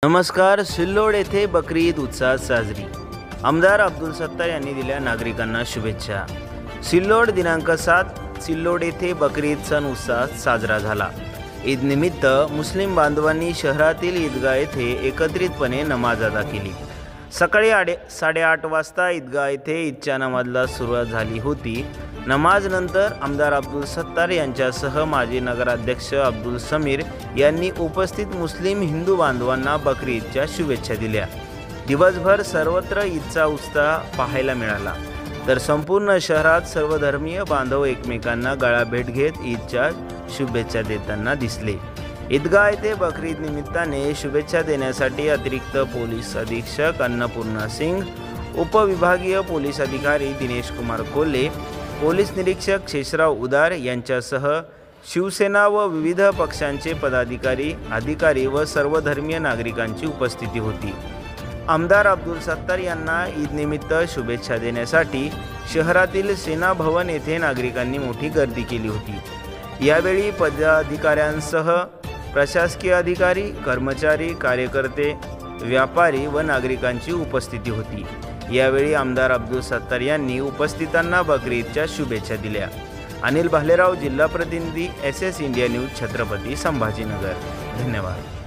नमस्कार. सिल्लोड येथे बकरी ईद उत्साहात साजरी. आमदार अब्दुल सत्तार यांनी दिल्या नागरिकांना शुभेच्छा. सिल्लोड दिनांक 7 सिल्लोड येथे बकरी ईद सण उत्साहात साजरा झाला. ईद निमित्त मुस्लिम बांधवांनी शहरातील ईदगाह येथे एकत्रितपणे नमाज अदा केली. सकाळी 8:30 वाजता ईदगाह येथे ईदच्या नमाजला सुरुवात झाली होती. नमाजनंतर आमदार अब्दुल सत्तार यांच्यासह माजी नगराध्यक्ष अब्दुल समीर यांनी उपस्थित मुस्लिम हिंदू बांधवांना बकरी ईदच्या शुभेच्छा दिल्या. दिवसभर सर्वत्र ईदचा उत्साह पाहायला मिळाला, तर संपूर्ण शहरात सर्वधर्मीय बांधव एकमेकांना गळाभेट घेत ईदच्या शुभेच्छा देताना दिसले. ईदगाह येथे बकरी ईद निमित्ताने शुभेच्छा देण्यासाठी अतिरिक्त पोलीस अधीक्षक अन्नपूर्णा सिंग, उपविभागीय पोलीस अधिकारी दिनेश कुमार कोल्हे, पोलीस निरीक्षक शेषराव उदार यांच्यासह शिवसेना व विविध पक्षांचे पदाधिकारी, अधिकारी व सर्वधर्मीय नागरिकांची उपस्थिती होती. आमदार अब्दुल सत्तार यांना ईदनिमित्त शुभेच्छा देण्यासाठी शहरातील सेना भवन येथे नागरिकांनी मोठी गर्दी केली होती. यावेळी पदाधिकाऱ्यांसह प्रशासकीय अधिकारी, कर्मचारी, कार्यकर्ते, व्यापारी व नागरिकांची उपस्थिती होती. यावेळी आमदार अब्दुल सत्तार यांनी उपस्थितांना बकरी ईदच्या शुभेच्छा दिल्या. अनिल भालेराव, जिल्हा प्रतिनिधी, SS India news, Chhatrapati Sambhajinagar. धन्यवाद.